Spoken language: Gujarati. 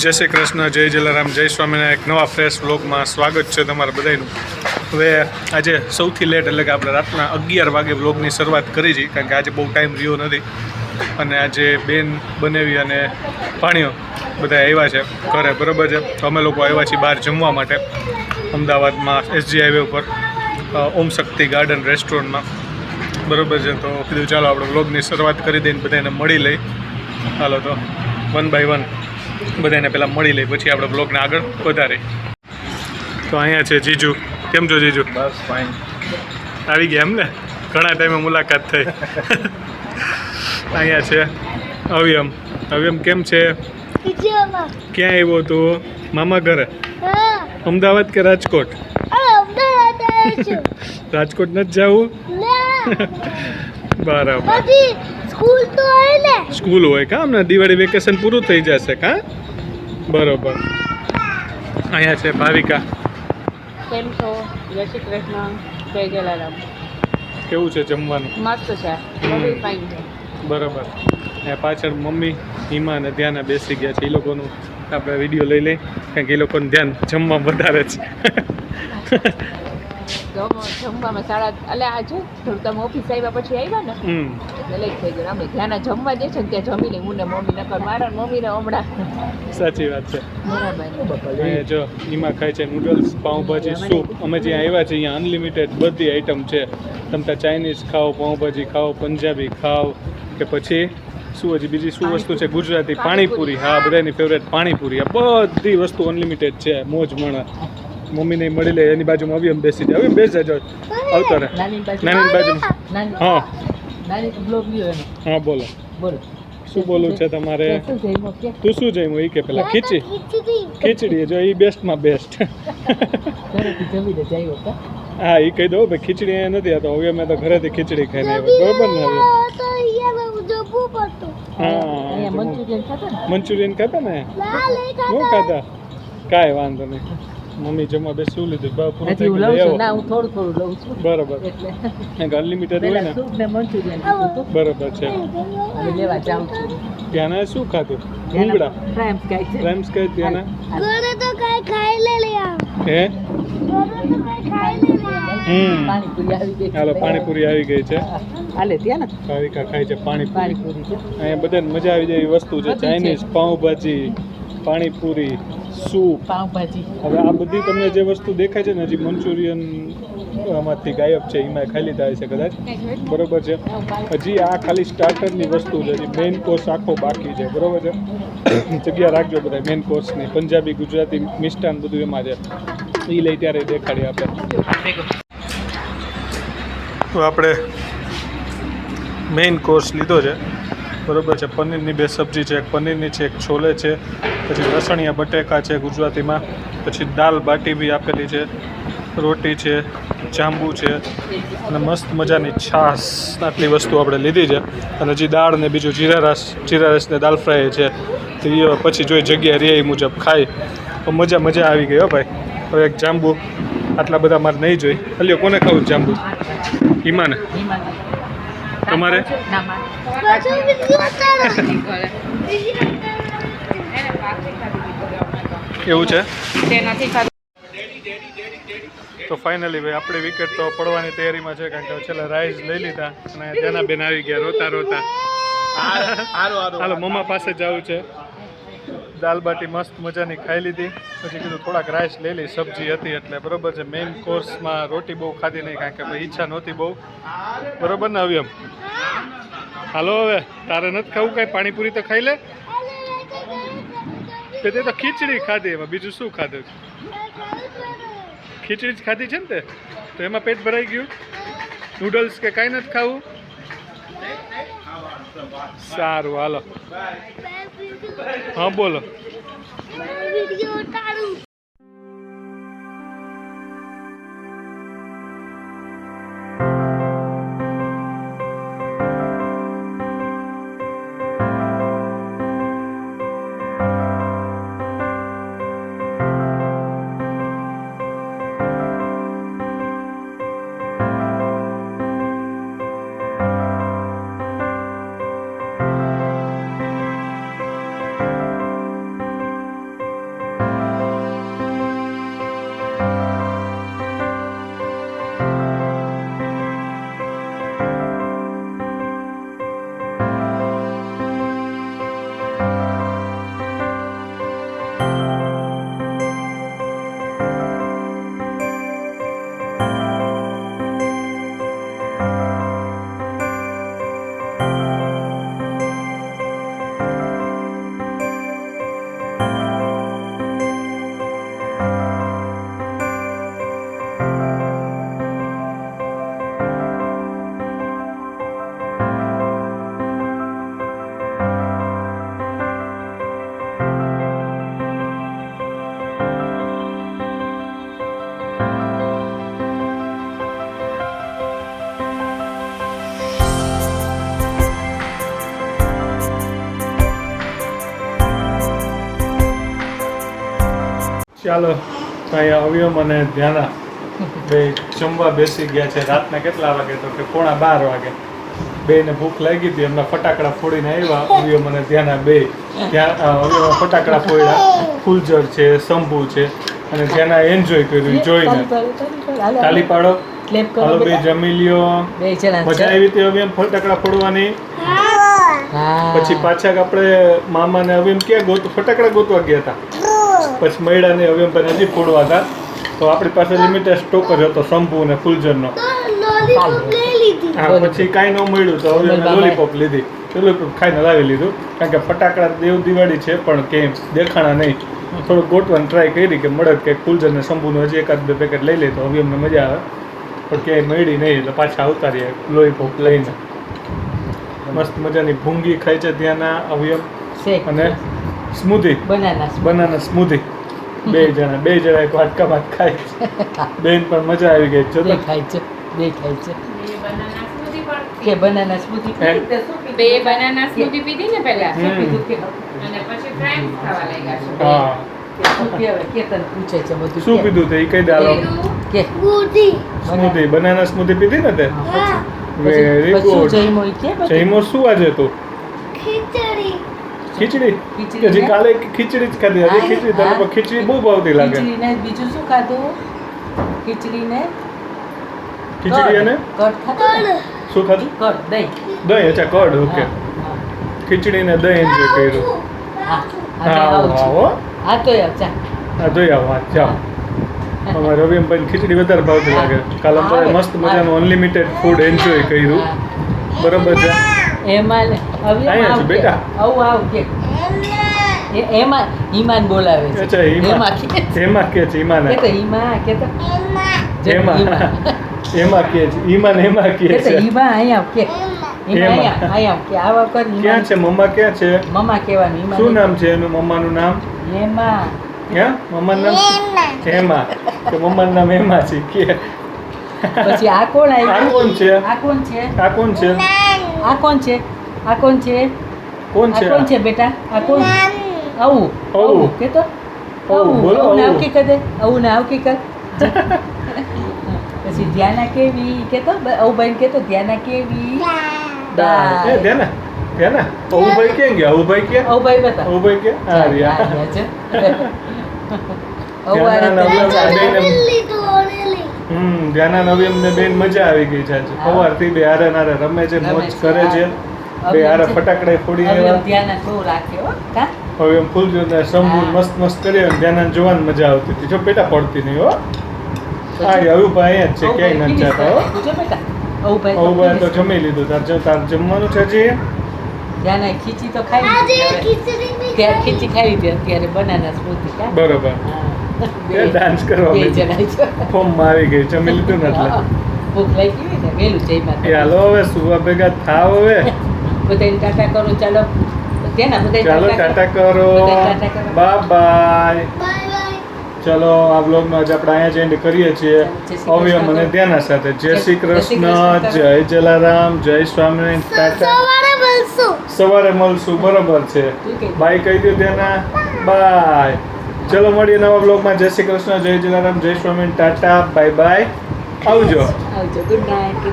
જય શ્રી કૃષ્ણ, જય જલારામ, જય સ્વામિનારાયણ. એક નવા ફ્રેશ વ્લોગમાં સ્વાગત છે તમારા બધાનું. હવે આજે સૌથી લેટ એટલે કે આપણે રાતના 11 વાગે વ્લોગની શરૂઆત કરી છે, કારણ કે આજે બહુ ટાઈમ રહ્યો નથી. અને આજે બેન બનેવી અને ભાણિયો બધા આવ્યા છે ઘરે, બરાબર છે. તો અમે લોકો આવ્યા છીએ બહાર જમવા માટે અમદાવાદમાં SG હાઈવે ઉપર ઓમ શક્તિ ગાર્ડન રેસ્ટોરન્ટમાં, બરાબર છે. તો કીધું ચાલો આપણે વ્લોગની શરૂઆત કરી દઈને બધાને મળી લઈ. હાલો તો 1 by 1 બધાને પહેલાં મળી લઈ, પછી આપણે બ્લોગને આગળ વધારી. તો અહીંયા છે જીજુ. કેમ છો જીજુ? બસ ફાઇન. આવી ગયા એમ ને, ઘણા ટાઈમે મુલાકાત થઈ. અહીંયા છે અવ્યમ. અવ્યમ કેમ છે? ક્યાં આવ્યો તું? મામા ઘરે? અમદાવાદ કે રાજકોટ? રાજકોટ નથી જવું? બરાબર. સ્કૂલ હોય કા? હમણાં દિવાળી વેકેશન પૂરું થઈ જશે કા? બરોબર. અહીંયા છે ભાવિકા. કેમ છો? જય શ્રી કૃષ્ણ, જય જલારામ. કેવું છે જમવાનું? મસ્ત છે, બધું ફાઇન છે. બરાબર. અહીંયા પાછળ મમ્મી હિમા અને ધ્યાના બેસી ગયા છે. એ લોકોનું આપણે વિડીયો લઈ લઈ, કારણ કે એ લોકોનું ધ્યાન જમવા વધારે છે. જમવામાં સાડા આજે તમે ઓફિસ આવ્યા પછી આવ્યા ને એટલે લેટ થઈ ગયું. અમે ધ્યાના જમવા દે છે ને ત્યાં જમી લઈ હું ને મમ્મી, નકર મારા મમ્મીને હમણાં. સાચી વાત છે. બરાબર. જો ઈમાં ખાય છે નૂડલ્સ, પાઉંભાજી, સૂપ. અમે જ્યાં આવ્યા છીએ અહીંયા અનલિમિટેડ બધી આઈટમ છે. તમે ત્યાં ચાઇનીઝ ખાઓ, પાઉંભાજી ખાઓ, પંજાબી ખાઓ, કે પછી શું હજી બીજી શું વસ્તુ છે ગુજરાતી, પાણીપુરી. હા, બધાની ફેવરેટ પાણીપુરી. આ બધી વસ્તુ અનલિમિટેડ છે. મોજ મણા. મમ્મીને મળી લે. એની બાજુમાં અવ્યમ બેસી જાય. અવ્યમ બેસી જાય. આવતો રહે નાની બાજુમાં. હા હા, બોલો બોલો શું બોલવું છે તમારે? તું શું જમ્યું એ કે પેલા? ખીચડી. જો એ બેસ્ટમાં બેસ્ટ. હા, એ કહી દો ભાઈ, ખીચડી અહીંયા નથી. આ તો હવે મેં તો ઘરેથી ખીચડી ખાઈને આવ્યો, બરોબર ને? હા, મંચુરિયન ખાતા ને? શું ખાતા? કાંઈ વાંધો નહીં. મમ્મી જમવા બેસ શું લીધું? પૂરું થઈ ગયું. હું થોડું લઉં છું. બરાબર. અનલિમિટેડ હોય ને? બરાબર છે. લેવા જાઉં છું. ત્યાંના શું ખાધું? ભૂંગળા, ફ્રાઈમ્સ ખાય ત્યાંના? હે? હાલો, પાણીપુરી આવી ગઈ છે. હાલે ત્યાં ને ભાવિકા ખાય છે પાણીપુરી. છે. અહીંયા બધાને મજા આવી જાય એવી વસ્તુ છે. Chinese, pav bhaji, panipuri, soup. પાવભાજી. હવે આ બધી તમને જે વસ્તુ દેખાય છે ને, હજી મંચુરિયન આમાંથી ગાયબ છે. એમાં ખાઈ લીધા હશે કદાચ, બરોબર છે. હજી આ ખાલી સ્ટાર્ટરની વસ્તુ છે. હજી મેઇન કોર્સ આખો બાકી છે, બરોબર છે. જગ્યા રાખજો બધા મેઇન કોર્સની. પંજાબી, ગુજરાતી, મિષ્ટાન બધું એમાં છે. એ લઈ ત્યારે દેખાડીએ આપણે. તો આપણે મેઇન કોર્સ લીધો છે, બરોબર છે. પનીરની 2 સબ્જી છે, એક પનીરની છે, એક છોલે છે, પછી લસણિયા બટેકા છે ગુજરાતીમાં, પછી દાલ બાટી બી આપેલી છે, રોટી છે, જાંબુ છે, અને મસ્ત મજાની છાશ. આટલી વસ્તુ આપણે લીધી છે. અને હજી દાળ ને બીજું જીરા રસ ને દાલ ફ્રાય છે. તો એ પછી જોઈ જગ્યા રહે એ મુજબ ખાઈ. તો મજા આવી ગઈ હો ભાઈ. હવે એક જાંબુ. આટલા બધા મારે નહીં જોઈ. અલ્યો, કોને ખાવું જાંબુ? હિમાને? તમારે? એવું છે? તો ફાઇનલી ભાઈ આપણી વિકેટ તો પડવાની તૈયારીમાં છે, કારણ કે છેલ્લે રાઈસ લઈ લીધા અને તેના બેન આવી ગયા રોતા. હાલો, મમ્મા પાસે જવું છે. દાલ બાટી મસ્ત મજાની ખાઈ લીધી. પછી કીધું થોડાક રાઈસ લઈ લઈ, સબ્જી હતી એટલે, બરોબર છે. મેઇન કોર્સમાં રોટી બહુ ખાધી નહીં, કારણ કે ભાઈ ઈચ્છા નહોતી બહુ, બરોબર ને અવ્યમ? હાલો, હવે તારે નથી ખાવું કાંઈ? પાણીપુરી તો ખાઈ લે. તે તો ખીચડી ખાધી, એમાં બીજું શું ખાધું? ખીચડી જ ખાધી છે ને તે? તો એમાં પેટ ભરાઈ ગયું? નૂડલ્સ કે કાંઈ નથી ખાવું? સારું, હાલો. હા, બોલો. ચાલો અહીંયા અવયમ અને ધ્યાના બે જમવા બેસી ગયા છે. રાતના કેટલા વાગે તો કે 11:30 વાગે. બેને ભૂખ લાગી હતી, એમના ફટાકડા ફોડીને આવ્યા અવયમ અને ધ્યાના બે. અવયમ ફટાકડા ફોડ્યા, ફૂલઝર છે, શંભુ છે, અને ધ્યાના એન્જોય કર્યું જોઈને. તાલી પાડો. હાલો બે જમી લ્યો. મજા આવી હતી અવયમ ફટાકડા ફોડવાની. પછી પાછા આપણે મામા ને અવયમ ક્યાં ફટાકડા ગોતવા ગયા હતા. પછી મૈડા ને અવયમ પર હજી ફોડવા હતા. તો આપણી પાસે લિમિટેડ સ્ટોક જ હતો શંભુ અને ફૂલઝરનો. હા, પછી કાંઈ ન મળ્યું તો હવે લોલીપોપ લીધી. લોલીપોપ ખાઈને લાવી લીધું, કારણ કે ફટાકડા દેવ દિવાળી છે પણ કેમ દેખાણા નહીં. થોડુંક ગોટવાની ટ્રાય કરી કે મળે કે ફૂલઝર ને શંભુનું હજી એકાદ બે પેકેટ લઈ લે તો હવે અમને મજા આવે. પણ ક્યાંય મળી નહીં એટલે પાછા આવતા રહીએ લોલીપોપ લઈને. મસ્ત મજાની ભૂંગી ખાય છે ત્યાંના અવયમ અને સ્મૂધી, બનાના સ્મૂધી. બે જણા એક વાટકામાં ખાય છે. બેન પણ મજા આવી ગઈ. ચલો ખાય છે કે બનાના સ્મૂધી બે બનાના સ્મૂધી પીધી ને પહેલા, શું કીધું કે અને પછી ફ્રાઈઝ ખાવા લાગ્યા છે. હા, કેતન પૂછે છે બધું શું પીધું તે કઈ દે હાલો. કે સ્મૂધી, બનાના સ્મૂધી પીધી ને તે. વેરી પછી ગુડ. જઈમો ઈ કે બધું? જઈમો શું આજે તું? ખીચડી કે જે કાલે ખીચડી જ ખાધી, આજે ખીચડી. તને પણ ખીચડી બહુ ભાવતી લાગે. ખીચડી ને બીજું શું ખાધું? ખીચડી ને ખીચડી અને કડ ખાધું ને? શું ખાધું? કડ દહીં. દહીં. અચ્છા, કડ. ઓકે. ખીચડી ને દહીં એન્જોય કર્યું. હા હા, આવો. હા તો યાર ચા હા, જોઈ આવો. હા, જાઓ. અમારે રવિભાઈ ખીચડી વધારે ભાવતી લાગે. કાલે અમે મસ્ત મજાનું અનલિમિટેડ ફૂડ એન્જોય કર્યું. બરોબર છે. એમાં અહીંયા છે બેટા. આવું કે એમાં ઈમાન બોલાવે છે. અચ્છા, એમાં કે છે ઈમાન. કે તો ઈમા કે તો એમાં કે છે ઈમાન. એમાં કે કે તો છે ઈમા અહીંયા કે ઈમા અહીંયા કે આવા કર ક્યાં છે મમ્મા? ક્યાં છે? મમ્મા કહેવાનું ઈમા. શું નામ છે એનું? મમ્માનું નામ? એમાં ક્યાં? મમ્માનું નામ હેમા. કે મમ્માનું નામ હેમા છે કે? પછી આ કોણ આ આવ્યું? કોણ છે? આ કોણ છે? આ કોણ છે? આ કોણ છે? આ કોણ છે? કોણ આ છે? કોણ છે બેટા? આ કોણ? આવું આવું. કે તો આવું બોલો. આવું આવું. આવકી કદે આવું ને આવકી કર. પછી ધ્યાના કેવી કે તો આવું ભાઈ કે તો ધ્યાના કેવી એ ધ્યાના અવુભાઈ ક્યાં ગયા? અવુભાઈ ક્યાં? આવું ભાઈ બતા અવુભાઈ ક્યાં? હા રહ્યા. ધ્યાના નવીમ ને બેન મજા આવી ગઈ છે આજે. સવારથી બે હારે નારે રમે છે, મોજ કરે છે. બે હારે ફટાકડા ફોડી આવ્યા. ધ્યાના બહુ રાખે હો કા હવે એમ ફૂલઝર ને શંભુ મસ્ત કરી ધ્યાના જોવાની મજા આવતી હતી. જો પેટા પડતી નહીં હો. હા, અવુભાઈ અહીંયા જ છે, ક્યાંય નથી જતા હો. જો બેટા આવું અવુભાઈ તો જમી લીધું. તાર જમવાનું છે હજી? ધ્યાના ખીચી તો ખાઈ ત્યાં ખીચી ખાઈ હતી અત્યારે બનાના સ્મૂધી કા બરોબર. એ ડાન્સ કરવા બે માંડી. જણા છો ફોર્મમાં આવી ગઈ. જમી લીધું ને એટલે. ભૂખ લાગી હોય ને વહેલું જઈમાં એ હાલો હવે સુવા ભેગા થાવ હવે. બધાને ટાટા કરો ચાલો તેના ચાલો બધા ટાટા કરો. Bye bye. ચલો આ વ્લોગમાં આજે આપણે અહીંયા જ એન્ડ કરીએ છીએ. અવયમ અને ધ્યાના સાથે. જય શ્રી કૃષ્ણ, જય જલારામ, જય સ્વામિનારાયણ. ટાટા. સવારે મળશું. બરોબર છે. બાય કહી દો ધ્યાના. બાય. ચલો મળીએ નવા વ્લોગમાં. જય શ્રી કૃષ્ણ, જય જલારામ, જય સ્વામિનારાયણ. ટાટા. Bye bye. આવજો. આવજો ગુડ નાઇટ